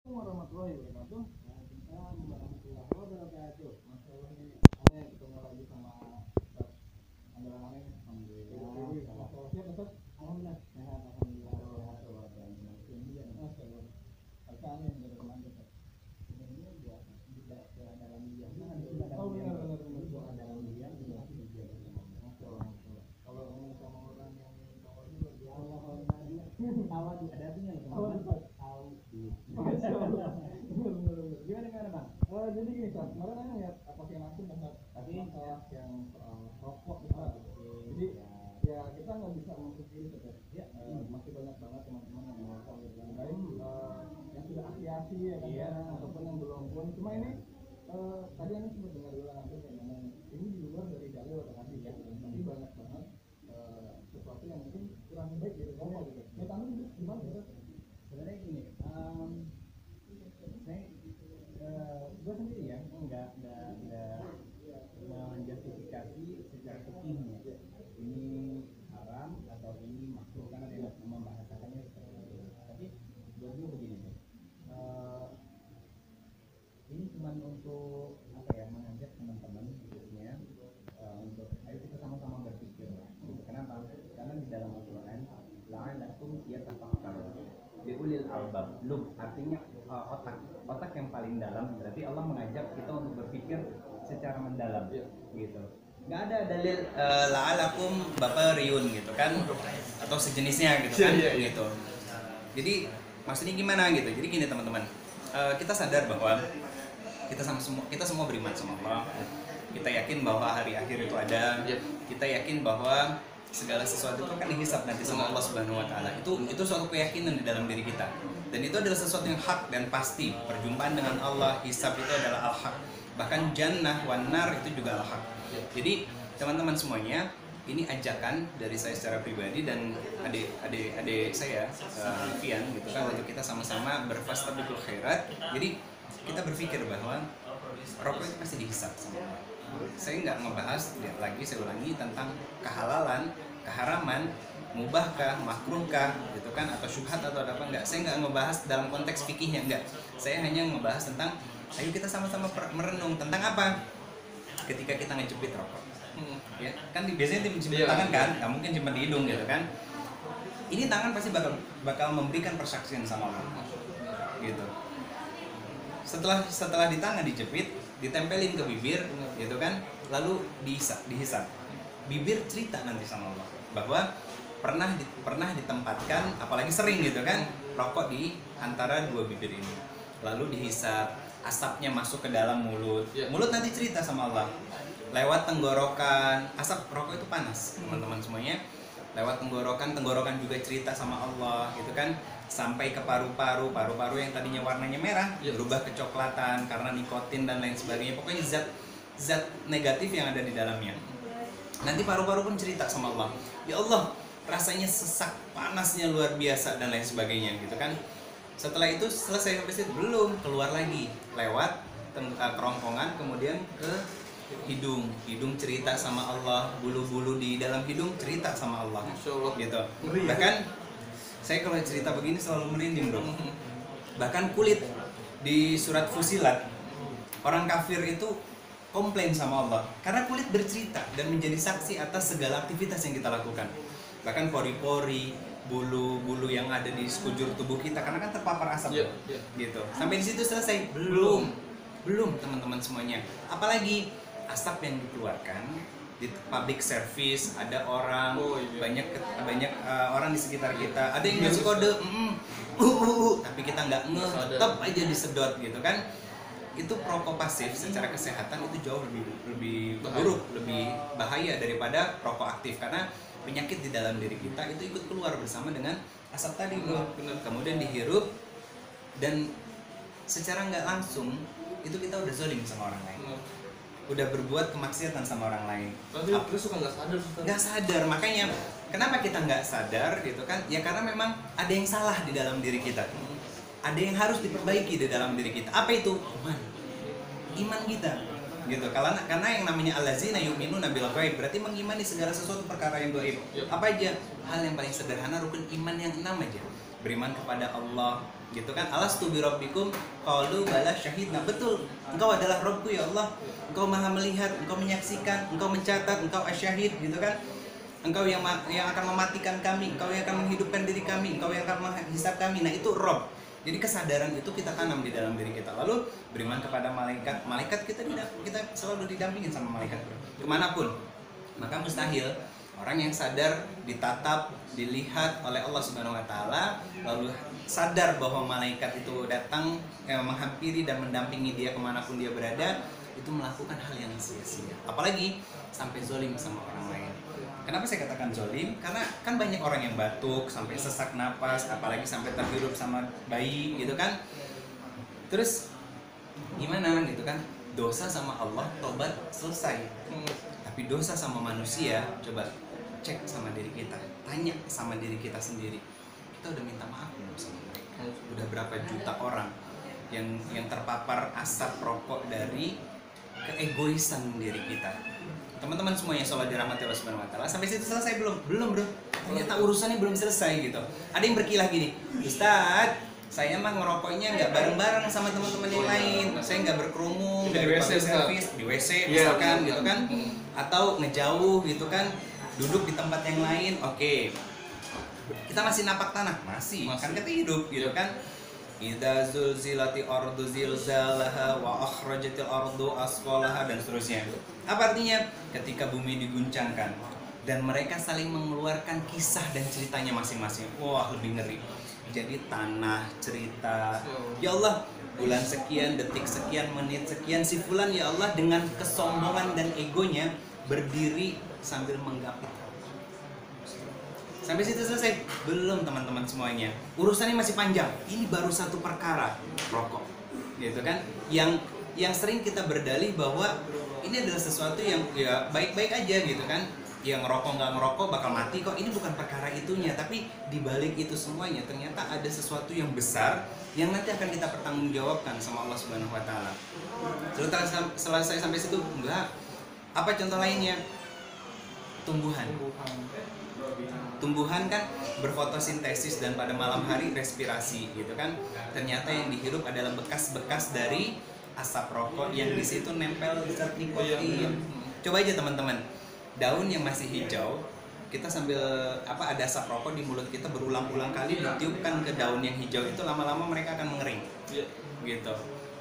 Warahmatullahi wabarakatuh. Waalaikumsalam warahmatullahi wabarakatuh. Masya Allah, ini aneh ketemu lagi sama Ustaz Andalan Aneh. Alhamdulillah. Masya Allah, siap Ustaz? Alhamdulillah sehat. Alhamdulillah sehat. Masya Allah. Kakak aneh yang dari teman Ustaz. Sebenarnya buat ke dalam dia. Oh benar. Buat dalam dia. Masya Allah. Kalau ngomong sama orang yang tahu juga dia. Tahu ada artinya tahu. Masya Allah. Bener. Gimana Bang? Jadi gini Ustaz, kemarin saya lihat postingan langsung Ustaz, tapi masalah yang soal rokok Ustaz. Jadi ya kita nggak bisa memungkiri Ustaz. Ya, masih banyak banget teman-teman yang merokok gitu kan. Baik yang sudah afiliasi ya kan, ataupun yang belum pun. Cuma ini tadi Anda sempat dengar dulu langsung kayak ngomong ini di luar dari dalil atau hadis ya, tapi banyak banget sesuatu yang mungkin kurang baik gitu kan. Menurut Anda gimana Ustaz? Sebenarnya gini, gue sendiri ya nggak menjustifikasi secara fikihnya ini haram atau ini makruh karena dia nggak membahasakannya seperti itu. Tapi buat gue begini nih, ini cuma untuk apa ya, mengajak teman-teman khususnya untuk ayo kita sama-sama berpikir. Kenapa? Karena di dalam Al-Quran la'allakum yatafakkarun biulil albab, artinya otak yang paling dalam. Berarti Allah mengajak kita untuk berpikir secara mendalam gitu. Nggak ada dalil la'alakum bapariyun gitu kan, atau sejenisnya gitu kan. Gitu. Jadi maksudnya gimana gitu. Jadi gini teman-teman, kita sadar bahwa kita semua beriman sama Allah. Kita yakin bahwa hari akhir itu ada. Kita yakin bahwa segala sesuatu itu kan dihisab nanti sama Allah Subhanahu wa taala. Itu suatu keyakinan di dalam diri kita. Dan itu adalah sesuatu yang hak dan pasti. Perjumpaan dengan Allah, hisab itu adalah al-haq. Bahkan jannah wan nar itu juga al-haq. Jadi, teman-teman semuanya, ini ajakan dari saya secara pribadi dan adik saya Fian gitu kan, untuk kita sama-sama berfastabiqul khairat. Jadi, kita berpikir bahwa rokok itu pasti dihisab sama Allah. Saya nggak ngebahas lagi, saya ulangi, tentang kehalalan, keharaman, mubahkah, makruhkah, gitu kan, atau syubhat atau apa enggak. Saya nggak ngebahas dalam konteks fikihnya, enggak. Saya hanya ngebahas tentang, ayo kita sama-sama merenung tentang apa ketika kita ngejepit rokok. Ya, kan biasanya dijepit tangan kan, nggak mungkin cuma di hidung gitu kan. Ini tangan pasti bakal memberikan persaksian sama Allah, gitu. Setelah di tangan dijepit, ditempelin ke bibir, gitu kan, lalu dihisap. Bibir cerita nanti sama Allah bahwa pernah ditempatkan, apalagi sering gitu kan, rokok di antara dua bibir ini. Lalu dihisap, asapnya masuk ke dalam mulut. Mulut nanti cerita sama Allah. Lewat tenggorokan, asap rokok itu panas, teman-teman semuanya. Lewat tenggorokan juga cerita sama Allah, gitu kan. Sampai ke paru-paru yang tadinya warnanya merah berubah kecoklatan karena nikotin dan lain sebagainya. Pokoknya zat negatif yang ada di dalamnya. Nanti paru-paru pun cerita sama Allah, ya Allah, rasanya sesak, panasnya luar biasa dan lain sebagainya, gitu kan. Setelah itu selesai sampai situ, belum keluar lagi, lewat kerongkongan, kemudian ke hidung cerita sama Allah, bulu-bulu di dalam hidung cerita sama Allah, gitu. Bahkan saya kalau cerita begini selalu merinding dong. Bahkan kulit di surat Fusilat, orang kafir itu komplain sama Allah karena kulit bercerita dan menjadi saksi atas segala aktivitas yang kita lakukan. Bahkan pori-pori, bulu-bulu yang ada di sekujur tubuh kita karena kan terpapar asap, gitu. Sampai di situ selesai? Belum teman-teman semuanya. Apalagi asap yang dikeluarkan di public service, ada orang, banyak orang di sekitar kita, ada yang ngasih kode tapi kita nggak tetap aja disedot, gitu kan. Itu perokok pasif secara kesehatan itu jauh lebih buruk, lebih bahaya daripada rokok aktif, karena penyakit di dalam diri kita itu ikut keluar bersama dengan asap tadi, kemudian dihirup, dan secara nggak langsung itu kita udah zalim sama orang lain, udah berbuat kemaksiatan sama orang lain. Terus suka nggak sadar. Makanya kenapa kita nggak sadar, gitu kan? Ya karena memang ada yang salah di dalam diri kita, ada yang harus diperbaiki di dalam diri kita. Apa itu? Iman kita, gitu. Karena yang namanya allazina yu'minuna bil ghaib berarti mengimani segala sesuatu perkara yang gaib. Apa aja? Hal yang paling sederhana, rukun iman yang 6 aja. Beriman kepada Allah, gitu kan. Alastu bi rabbikum qalu bala syahidna. Betul, engkau adalah Rabbku ya Allah, engkau maha melihat, engkau menyaksikan, engkau mencatat, engkau asyahid gitu kan. Engkau yang akan mematikan kami, engkau yang akan menghidupkan diri kami, engkau yang akan menghisab kami. Nah itu Rabb. Jadi kesadaran itu kita tanam di dalam diri kita. Lalu beriman kepada malaikat. Malaikat kita selalu didampingin sama malaikat, bro. Kemanapun. Maka mustahil orang yang sadar, ditatap, dilihat oleh Allah Subhanahu Wa Taala, lalu sadar bahwa malaikat itu datang menghampiri dan mendampingi dia kemanapun dia berada, itu melakukan hal yang sia-sia. Apalagi sampai zolim sama orang lain. Kenapa saya katakan zolim? Karena kan banyak orang yang batuk sampai sesak napas, apalagi sampai terhirup sama bayi gitu kan. Terus gimana gitu kan? Dosa sama Allah, tobat selesai. Tapi dosa sama manusia, coba cek sama diri kita, tanya sama diri kita sendiri. Kita udah minta maaf belum sama mereka? Udah berapa juta orang yang terpapar asap rokok dari keegoisan diri kita. Teman-teman semua yang sholat dirahmati Allah Subhanahu Wa Taala, sampai situ selesai belum? Belum, bro. Ternyata urusannya belum selesai gitu. Ada yang berkilah gini, Ustadz, saya mah ngerokoknya nggak bareng-bareng sama teman-teman yang lain. Saya nggak berkerumun, nggak di WC misalkan gitu kan, atau ngejauh gitu kan, duduk di tempat yang lain. Oke. Kita masih napak tanah, masih. Kan kita hidup gitu kan. Idza zulzilati ardu zilzalaha wa akhrajatil ardu asqalaha dan seterusnya. Apa artinya? Ketika bumi diguncangkan dan mereka saling mengeluarkan kisah dan ceritanya masing-masing. Wah, lebih ngeri. Jadi tanah cerita, ya Allah, bulan sekian, detik sekian, menit sekian, si fulan ya Allah dengan kesombongan dan egonya berdiri sambil menggapit. Sampai situ selesai? Belum, teman-teman semuanya. Urusannya masih panjang. Ini baru satu perkara, rokok. Gitu kan? Yang sering kita berdalih bahwa ini adalah sesuatu yang ya baik-baik aja gitu kan. Yang ngerokok nggak ngerokok bakal mati kok. Ini bukan perkara itunya, tapi dibalik itu semuanya ternyata ada sesuatu yang besar yang nanti akan kita pertanggungjawabkan sama Allah Subhanahu Wa Taala. Selesai sampai situ? Enggak. Apa contoh lainnya? Tumbuhan kan berfotosintesis dan pada malam hari respirasi gitu kan. Ternyata yang dihirup adalah bekas-bekas dari asap rokok yang di situ nempel zat nikotin. Coba aja teman-teman, daun yang masih hijau, kita sambil ada asap rokok di mulut kita berulang-ulang kali ditiupkan ke daun yang hijau itu, lama-lama mereka akan mengering. Gitu.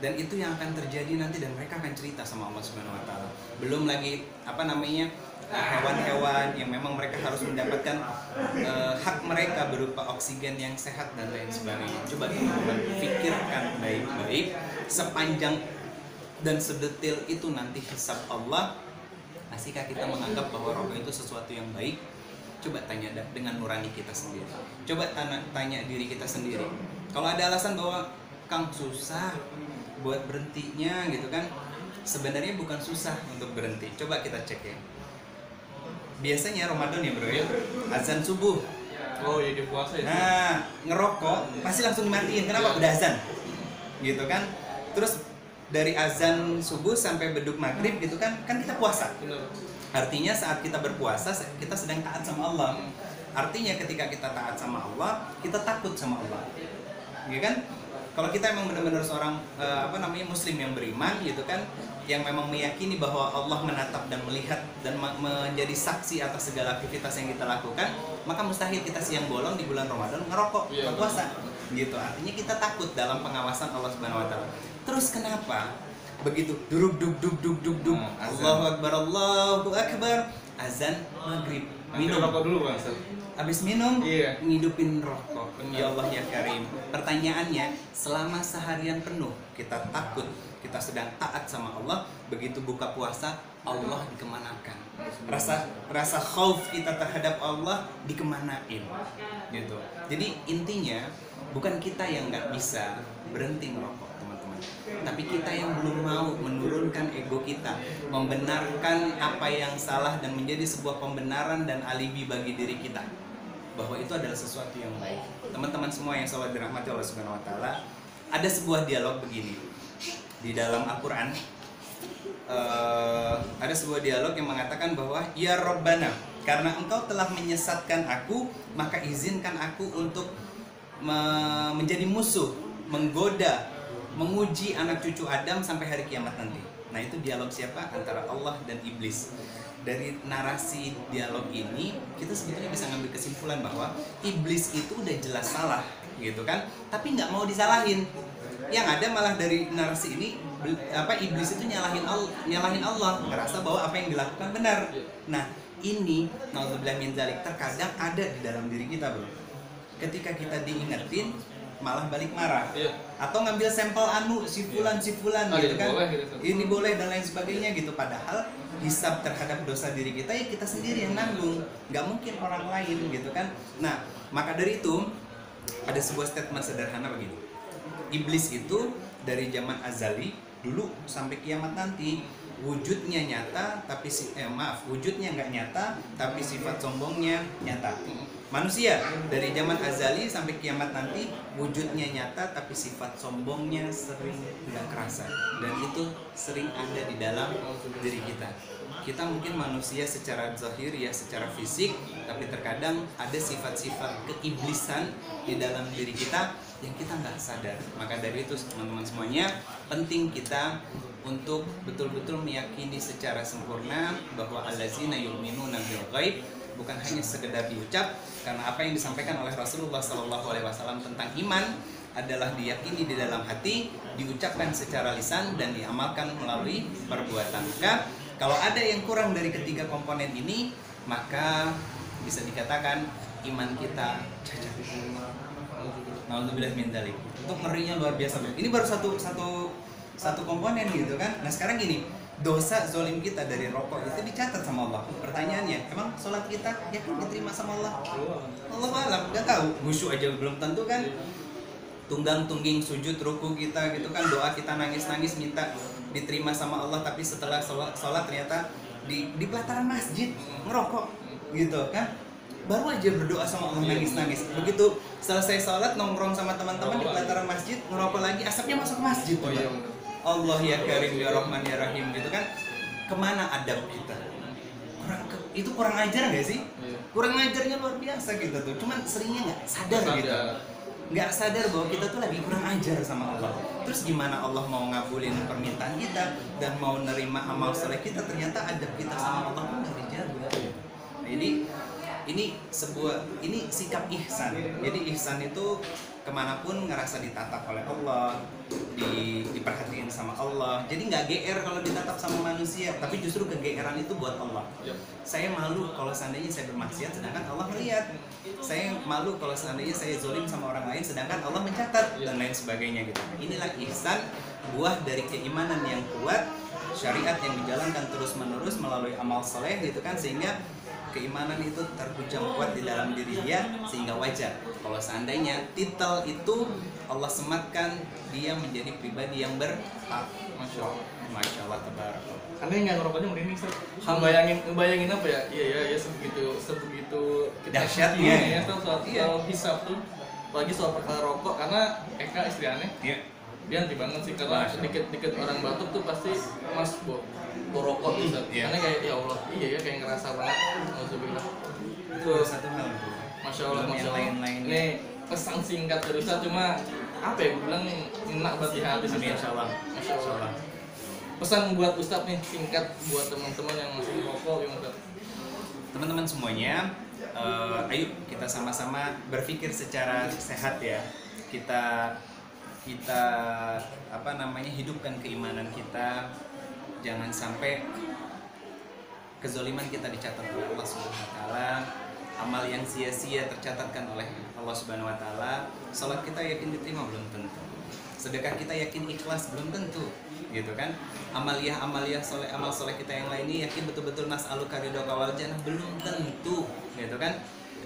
Dan itu yang akan terjadi nanti dan mereka akan cerita sama Allah Subhanahu Wa Taala. Belum lagi hewan-hewan yang memang mereka harus mendapatkan hak mereka berupa oksigen yang sehat dan lain sebagainya. Coba teman-teman pikirkan baik-baik, sepanjang dan sedetil itu nanti hisab Allah. Masihkah kita menganggap bahwa rokok itu sesuatu yang baik? Coba tanya dengan nurani kita sendiri. Coba tanya diri kita sendiri. Kalau ada alasan bahwa Kang susah buat berhentinya gitu kan, sebenarnya bukan susah untuk berhenti. Coba kita cek ya. Biasanya Ramadan ya bro ya, azan subuh. Oh iya, di puasa ya. Nah, ngerokok pasti langsung dimatiin. Kenapa? Udah azan. Gitu kan. Terus dari azan subuh sampai beduk maghrib gitu kan kita puasa. Artinya saat kita berpuasa kita sedang taat sama Allah. Artinya ketika kita taat sama Allah, kita takut sama Allah. Gitu kan? Kalau kita emang benar-benar seorang muslim yang beriman gitu kan, yang memang meyakini bahwa Allah menatap dan melihat dan menjadi saksi atas segala aktivitas yang kita lakukan, maka mustahil kita siang bolong di bulan Ramadan ngerokok, berpuasa. Gitu. Artinya kita takut dalam pengawasan Allah Subhanahu Wa Taala. Terus kenapa begitu duk Allahu Akbar, azan maghrib, minum rokok dulu Bang. Habis minum, ngidupin rokok. Ya Allah ya Karim. Pertanyaannya, selama seharian penuh kita takut, kita sedang taat sama Allah, begitu buka puasa Allah dikemanakan. Rasa khauf kita terhadap Allah dikemanain. Gitu. Jadi intinya bukan kita yang nggak bisa berhenti merokok, teman-teman. Tapi kita yang belum mau menurunkan ego kita, membenarkan apa yang salah dan menjadi sebuah pembenaran dan alibi bagi diri kita bahwa itu adalah sesuatu yang baik. Teman-teman semua yang sholat dirahmati Allah Subhanahu Wa Taala, ada sebuah dialog begini di dalam Al-Quran. Ada sebuah dialog yang mengatakan bahwa ya Rabbana, karena engkau telah menyesatkan aku, maka izinkan aku untuk menjadi musuh menggoda, menguji anak cucu Adam sampai hari kiamat nanti. Nah, itu dialog siapa? Antara Allah dan iblis. Dari narasi dialog ini kita sebetulnya bisa ngambil kesimpulan bahwa iblis itu udah jelas salah, gitu kan? Tapi nggak mau disalahin. Yang ada malah dari narasi ini iblis itu nyalahin Allah, ngerasa bahwa apa yang dilakukan benar. Nah, ini naudzubillah min dzalik terkadang ada di dalam diri kita, bro. Ketika kita diingetin malah balik marah, atau ngambil sampel si fulan gitu kan, ini boleh dan lain sebagainya gitu. Padahal hisab terhadap dosa diri kita ya kita sendiri yang nanggung, nggak mungkin orang lain gitu kan. Nah, maka dari itu ada sebuah statement sederhana begini: iblis itu dari zaman azali dulu sampai kiamat nanti wujudnya nyata tapi wujudnya nggak nyata tapi sifat sombongnya nyata. Manusia dari zaman azali sampai kiamat nanti wujudnya nyata tapi sifat sombongnya sering nggak kerasa, dan itu sering ada di dalam diri kita. Kita mungkin manusia secara zahir ya, secara fisik, tapi terkadang ada sifat-sifat keiblisan di dalam diri kita yang kita nggak sadar. Maka dari itu teman-teman semuanya, penting kita untuk betul-betul meyakini secara sempurna bahwa allazina yu'minuna bil ghaib bukan hanya sekedar diucap, karena apa yang disampaikan oleh Rasulullah SAW tentang iman adalah diyakini di dalam hati, diucapkan secara lisan, dan diamalkan melalui perbuatan. Maka kalau ada yang kurang dari ketiga komponen ini, maka bisa dikatakan iman kita cacat. Naudzubillah min dzalik. Itu ngerinya luar biasa. Ini baru satu komponen gitu kan. Nah, sekarang gini, dosa zolim kita dari rokok itu dicatat sama Allah. Pertanyaannya, emang sholat kita yakin diterima sama Allah? Allah alam, nggak tahu. Khusyuk aja belum tentu kan. Tunggang-tungging sujud ruku kita gitu kan, doa kita nangis-nangis minta diterima sama Allah, tapi setelah sholat ternyata di pelataran masjid ngerokok gitu kan. Baru aja berdoa sama Allah nangis-nangis, begitu selesai sholat nongkrong sama teman-teman di pelataran masjid ngerokok lagi, asapnya masuk masjid. Allah ya Karim ya Rahman ya Rahim gitu kan. Kemana adab kita? Itu kurang ajar nggak sih? Kurang ajarnya luar biasa gitu tuh. Cuman seringnya nggak sadar gitu. Nggak sadar bahwa kita tuh lagi kurang ajar sama Allah. Terus gimana Allah mau ngabulin permintaan kita dan mau nerima amal soleh kita, ternyata adab kita sama Allah pun nggak dijaga. Nah, ini sikap ihsan. Jadi ihsan itu kemanapun ngerasa ditatap oleh Allah, diperhatiin sama Allah. Jadi nggak GR kalau ditatap sama manusia, tapi justru kegeeran itu buat Allah. Saya malu kalau seandainya saya bermaksiat sedangkan Allah melihat. Saya malu kalau seandainya saya zolim sama orang lain sedangkan Allah mencatat, dan lain sebagainya gitu. Inilah ihsan, buah dari keimanan yang kuat, syariat yang dijalankan terus-menerus melalui amal soleh gitu kan, sehingga keimanan itu terhujam kuat di dalam diri dia, sehingga wajar kalau seandainya titel itu Allah sematkan dia menjadi pribadi yang bertakwa. Masya Allah, tabarakallah. Aneh nggak ngerokoknya merinding sih. Ngebayangin apa ya? Iya sebegitu dahsyatnya ya soal hisab tuh. Apalagi soal perkara rokok, karena Eka istri aneh. Iya. Dia anti banget sih, karena dikit orang batuk tuh pasti mas rokok bisa. Karena kayak ya Allah, iya ya kayak ngerasa banget. Alhamdulillah. Itu satu hal. Masya Allah. Lain-lain. Ini pesan singkat dari Ustaz, cuma apa ya? Gue bilang enak buat di hati sih. Masya Allah. Pesan buat Ustaz nih singkat buat teman-teman yang masih merokok, gimana? Teman-teman semuanya, ayo kita sama-sama berpikir secara sehat ya. Kita hidupkan keimanan kita. Jangan sampai kezaliman kita dicatat oleh Allah Subhanahu wa taala, amal yang sia-sia tercatatkan oleh Allah Subhanahu wa taala. Salat kita yakin diterima belum tentu. Sedekah kita yakin ikhlas belum tentu, gitu kan? Amal soleh kita yang lainnya yakin betul-betul nas'aluka ridhoka wal jannah belum tentu, gitu kan?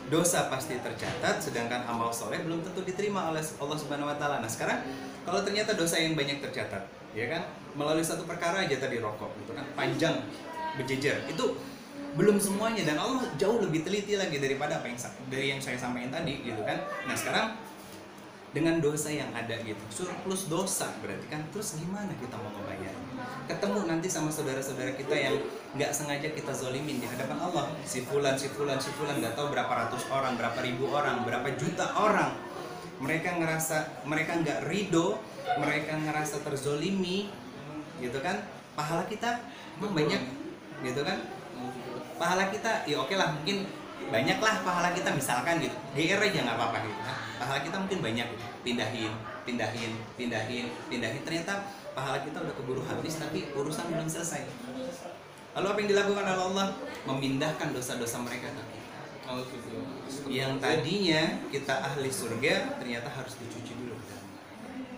Dosa pasti tercatat, sedangkan amal soleh belum tentu diterima oleh Allah Subhanahu wa taala. Nah, sekarang kalau ternyata dosa yang banyak tercatat, ya kan? Melalui satu perkara aja tadi rokok, gitu kan? Panjang berjejer. Itu belum semuanya, dan Allah jauh lebih teliti lagi daripada dari yang saya sampaikan tadi, gitu kan? Nah, sekarang dengan dosa yang ada gitu, surplus dosa berarti kan, terus gimana kita mau membayar? Ketemu nanti sama saudara-saudara kita yang nggak sengaja kita zolimin di hadapan Allah, si fulan nggak tahu berapa ratus orang, berapa ribu orang, berapa juta orang mereka nggak ridho, mereka ngerasa terzolimi, gitu kan? Pahala kita emang banyak, gitu kan? Pahala kita, ya oke lah, mungkin banyak lah pahala kita, misalkan gitu, GR aja nggak apa-apa gitu kan? Pahala kita mungkin banyak, gitu. pindahin, ternyata pahala kita udah keburu habis, tapi urusan belum selesai. Lalu apa yang dilakukan oleh Allah? Memindahkan dosa-dosa mereka ke kita. Yang tadinya kita ahli surga, ternyata harus dicuci dulu.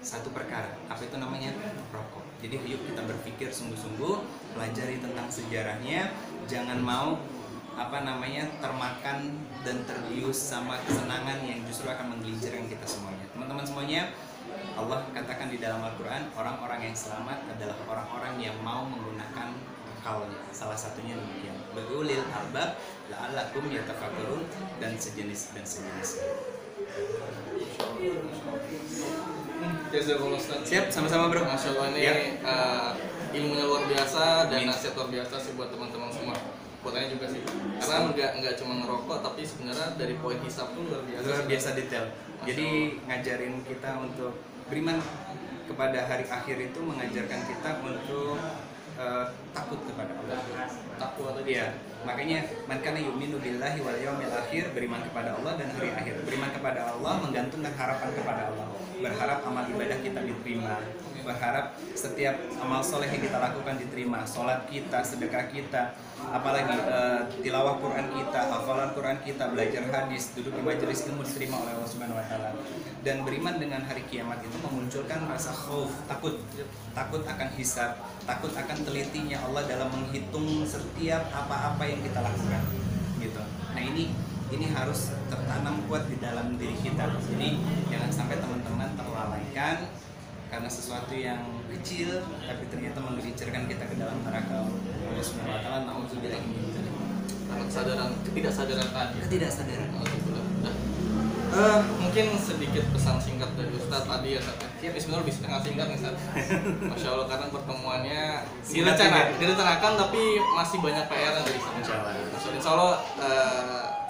Satu perkara, apa itu namanya? Rokok. Jadi yuk kita berpikir sungguh-sungguh, pelajari tentang sejarahnya, jangan mau termakan dan terbius sama kesenangan yang justru akan menggelincirkan kita semuanya. Teman-teman semuanya, Allah katakan di dalam Al-Quran, orang-orang yang selamat adalah orang-orang yang mau menggunakan akalnya. Salah satunya demikian, Ulil albab la'allakum yatafakkarun, dan sejenis. Siap, sama-sama bro. Masya Allah, ini ya. Ilmunya luar biasa dan nasihat luar biasa sih buat teman-teman semua. Buatnya juga sih, karena nggak cuma ngerokok, tapi sebenarnya dari poin hisab tuh luar biasa Detail. Jadi ngajarin kita untuk beriman kepada hari akhir, itu mengajarkan kita untuk takut kepada Allah. Takwa tadi. Iya. Makanya man kana yu'minu billahi wal yaumil akhir, beriman kepada Allah dan hari akhir. Beriman kepada Allah menggantungkan harapan kepada Allah. Berharap amal ibadah kita diterima. Berharap setiap amal soleh yang kita lakukan diterima. Sholat kita, sedekah kita, apalagi tilawah Quran kita, hafalan Quran kita, belajar hadis, duduk di majelis ilmu diterima oleh Allah Subhanahu wa taala. Dan beriman dengan hari kiamat itu memunculkan rasa khauf, takut akan hisab, takut akan telitinya Allah dalam menghitung setiap apa-apa yang kita lakukan, gitu. Nah ini harus tertanam kuat di dalam diri kita. Jadi jangan sampai teman-teman terlalaikan karena sesuatu yang kecil tapi ternyata menggelincirkan kita ke dalam neraka Allah Subhanahu wa taala. Nauzubillah min dzalik. Karena ketidaksadaran tadi. Ketidaksadaran. Mungkin sedikit pesan singkat dari Ustadz tadi ya, Ustadz. Bismillah bisa nggak singkat nih, Ustadz? Masya Allah, karena pertemuannya direncanakan tapi masih banyak PR dari sana. Insya Allah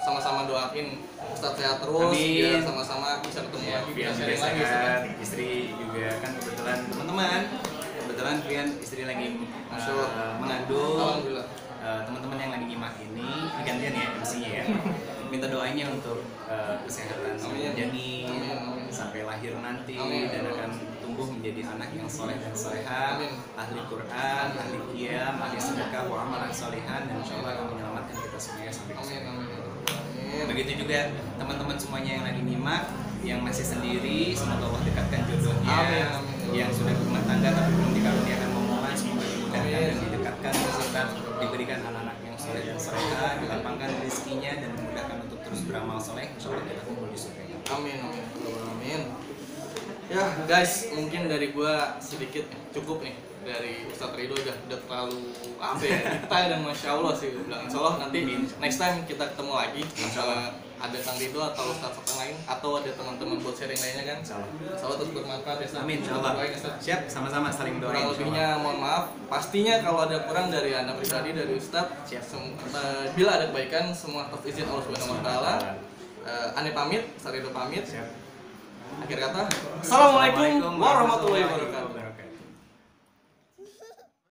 sama-sama doain Ustadz sehat terus, biar sama-sama bisa ketemu lagi, bisa sharing lagi. Istri juga kan kebetulan Fian istri lagi mengandung. Alhamdulillah. Teman-teman yang lagi nyimak ini gantian ya MC-nya ya. Minta doanya untuk kesehatan janin sampai lahir nanti. Amin. Dan akan tumbuh menjadi anak yang soleh dan soleha, ahli Quran, ahli qiyam, ahli sedekah, wa amalan solehan, dan insya Allah akan menyelamatkan kita semuanya sampai ke surga. Begitu juga teman-teman semuanya yang lagi nyimak, yang masih sendiri, semoga Allah dekatkan jodohnya. Yang sudah berumah tangga tapi belum dikaruniakan momongan, semoga dimudahkan dan didekatkan serta diberikan anak-anak yang soleh dan soleha, dilapangkan rezekinya dan dimudahkan untuk terus beramal soleh. Insya Allah kita kumpul di surga. Amin. Ya guys, mungkin dari gua sedikit cukup nih dari Ustadz Ridho, udah terlalu detail dan masya Allah sih gue bilang. Insya Allah nanti next time kita ketemu lagi. Insya Allah ada Kang Ridho atau Ustadz lain atau ada teman-teman buat sharing lainnya kan. Insya Allah terus bermanfaat ya. Amin. Insya Allah. Siap, sama-sama saling doain. Kurang lebihnya mohon maaf. Pastinya kalau ada kurang dari anda pribadi, dari Ustadz, bila ada kebaikan semua atas izin Allah Subhanahu wa taala. Ane pamit, Ustadz Ridho pamit. Akhir kata, assalamualaikum warahmatullahi wabarakatuh.